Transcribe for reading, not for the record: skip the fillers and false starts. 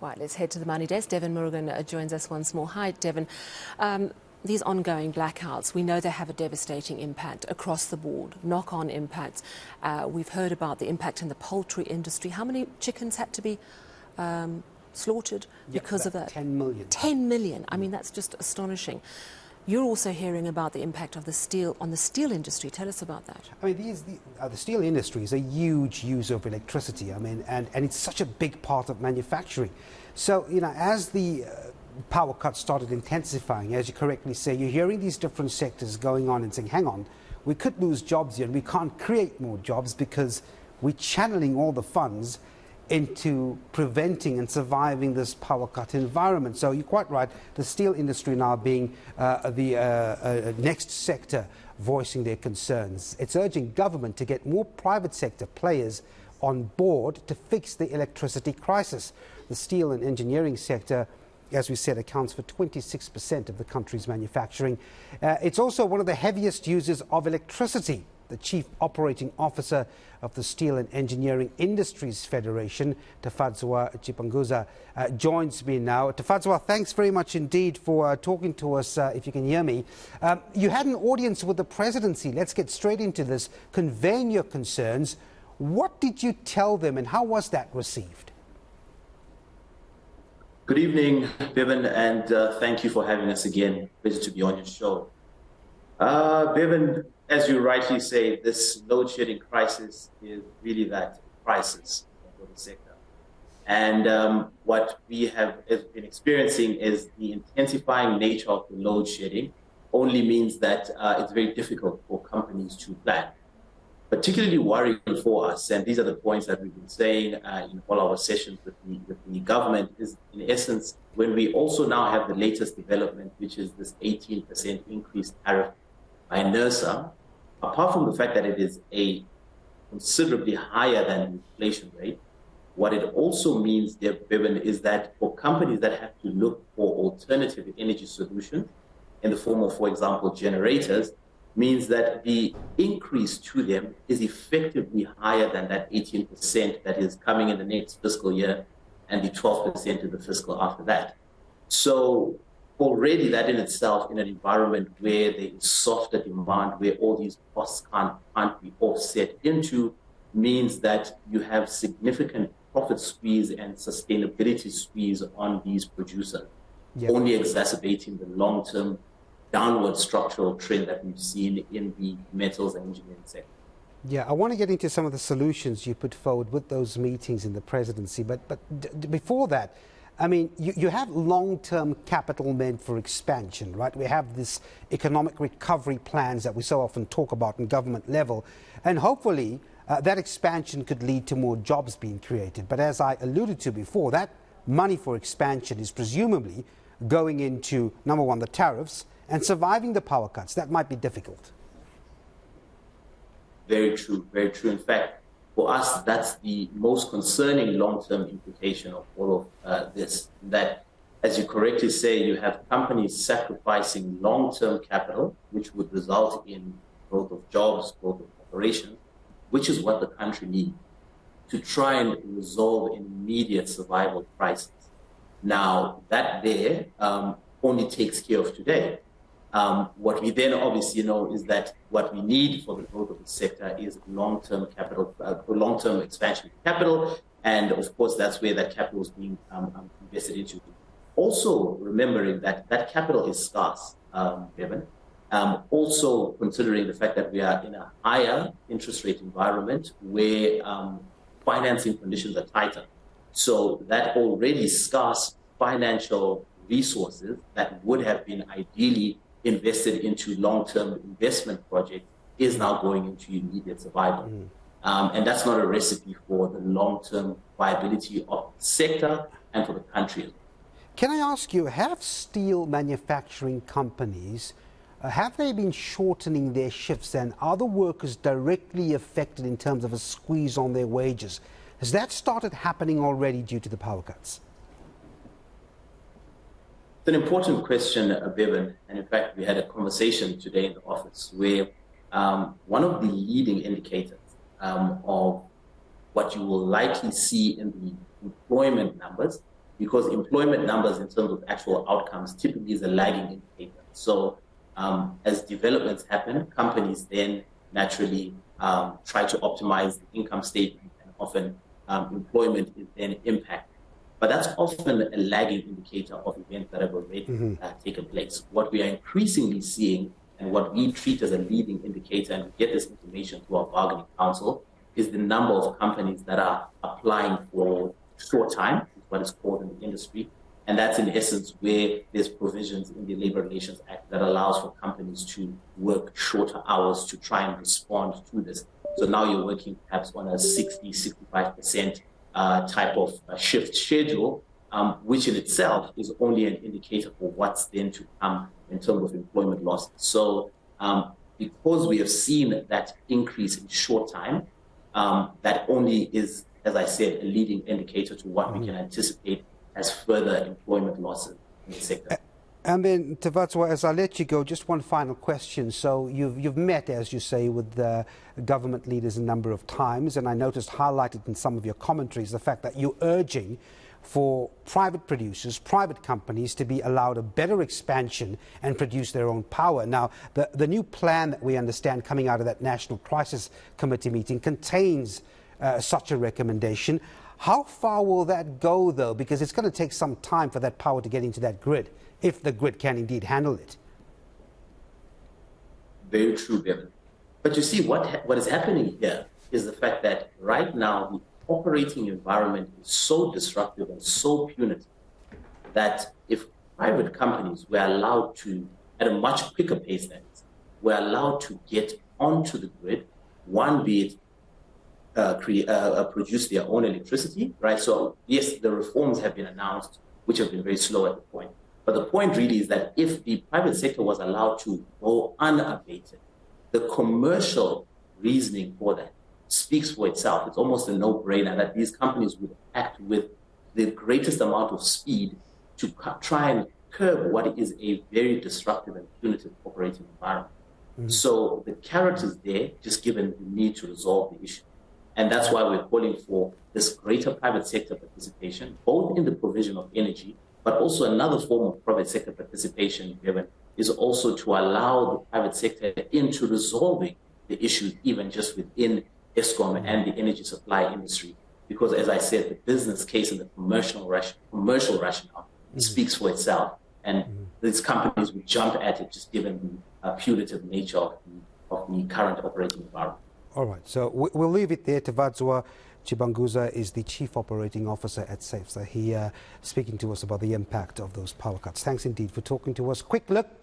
Right, let's head to the money desk. Devin Murugan joins us once more. Hi, Devin. These ongoing blackouts, we know they have a devastating impact across the board, knock-on impacts. We've heard about the impact in the poultry industry. How many chickens had to be slaughtered because of that? 10 million. 10 million. I mean, that's just astonishing. You're also hearing about the impact of the steel on the steel industry. Tell us about that. I mean, the steel industry is a huge user of electricity. I mean, and it's such a big part of manufacturing. So, you know, as the power cuts started intensifying, as you correctly say, you're hearing these different sectors going on and saying, hang on, we could lose jobs here and we can't create more jobs because we're channeling all the funds into preventing and surviving this power cut environment. So you're quite right, the steel industry now being the next sector voicing their concerns. It's urging government to get more private sector players on board to fix the electricity crisis. The steel and engineering sector, as we said, accounts for 26% of the country's manufacturing. It's also one of the heaviest users of electricity. The Chief Operating Officer of the Steel and Engineering Industries Federation, Tafadzwa Chibanguza, joins me now. Tafadzwa, thanks very much indeed for talking to us, if you can hear me. You had an audience with the presidency. Let's get straight into this, conveying your concerns. What did you tell them and how was that received? Good evening, Bevan, and thank you for having us again. Pleasure to be on your show. Bevan, as you rightly say, this load shedding crisis is really that crisis for the sector. And what we have been experiencing is the intensifying nature of the load shedding only means that it's very difficult for companies to plan. Particularly worrying for us, and these are the points that we've been saying in all our sessions with the government, is in essence when we also now have the latest development, which is this 18% increased tariff by eNCA. Apart from the fact that it is a considerably higher than inflation rate, what it also means, dear Bevan, is that for companies that have to look for alternative energy solutions in the form of, for example, generators, means that the increase to them is effectively higher than that 18% that is coming in the next fiscal year and the 12% in the fiscal after that. So already that in itself, in an environment where there is softer demand, where all these costs can't be offset into, means that you have significant profit squeeze and sustainability squeeze on these producers, only exacerbating the long-term downward structural trend that we've seen in the metals and engineering sector. Yeah, I want to get into some of the solutions you put forward with those meetings in the presidency, but before that, I mean, you have long-term capital meant for expansion, right? We have this economic recovery plans that we so often talk about in government level, and hopefully that expansion could lead to more jobs being created. But as I alluded to before, that money for expansion is presumably going into, number one, the tariffs, and surviving the power cuts. That might be difficult. Very true, very true. In fact, for us, that's the most concerning long-term implication of all of this, that, as you correctly say, you have companies sacrificing long-term capital, which would result in growth of jobs, growth of operations, which is what the country needs to try and resolve an immediate survival crisis. Now, that there only takes care of today. What we then obviously know is that what we need for the growth of the sector is long-term capital, long-term expansion of capital, and of course that's where that capital is being invested into. Also remembering that that capital is scarce, Bevan. Also considering the fact that we are in a higher interest rate environment where financing conditions are tighter. So that already scarce financial resources that would have been ideally invested into long-term investment projects is now going into immediate survival. And that's not a recipe for the long-term viability of the sector and for the country. Can I ask you, have steel manufacturing companies, have they been shortening their shifts, and are the workers directly affected in terms of a squeeze on their wages? Has that started happening already due to the power cuts? It's an important question, Bevan, and in fact, we had a conversation today in the office where one of the leading indicators of what you will likely see in the employment numbers because employment numbers in terms of actual outcomes typically is a lagging indicator. So as developments happen, companies then naturally try to optimize the income statement, and often employment is then impacted. But that's often a lagging indicator of events that have already taken place. What we are increasingly seeing, and what we treat as a leading indicator, and we get this information through our bargaining council, is the number of companies that are applying for short time, is what is called in the industry. And that's in essence where there's provisions in the Labor Relations Act that allows for companies to work shorter hours to try and respond to this. So now you're working perhaps on a 60-65% type of shift schedule, which in itself is only an indicator for what's then to come in terms of employment losses. So because we have seen that increase in short time, that only is, as I said, a leading indicator to what we can anticipate as further employment losses in the sector. And then, Tafadzwa, as I let you go, just one final question. So you've met, as you say, with government leaders a number of times, and I noticed highlighted in some of your commentaries the fact that you're urging for private producers, private companies to be allowed a better expansion and produce their own power. Now, the new plan that we understand coming out of that National Crisis Committee meeting contains such a recommendation. How far will that go, though? Because it's going to take some time for that power to get into that grid, if the grid can indeed handle it. Very true, Bevan. But you see, what is happening here is the fact that right now the operating environment is so disruptive and so punitive that if private companies were allowed to, at a much quicker pace than this, were allowed to get onto the grid, one, be it produce their own electricity, right? So yes, the reforms have been announced, which have been very slow at the point. But the point really is that if the private sector was allowed to go unabated, the commercial reasoning for that speaks for itself. It's almost a no-brainer that these companies would act with the greatest amount of speed to try and curb what is a very disruptive and punitive operating environment. So the carrot is there, just given the need to resolve the issue. And that's why we're calling for this greater private sector participation, both in the provision of energy, but also another form of private sector participation, Kevin, is also to allow the private sector into resolving the issues, even just within ESCOM and the energy supply industry. Because as I said, the business case and the commercial rationale speaks for itself. And these companies would jump at it just given the punitive nature of the current operating environment. All right, so we'll leave it there. Tafadzwa Chibanguza is the Chief Operating Officer at SAFESA. He speaking to us about the impact of those power cuts. Thanks indeed for talking to us. Quick look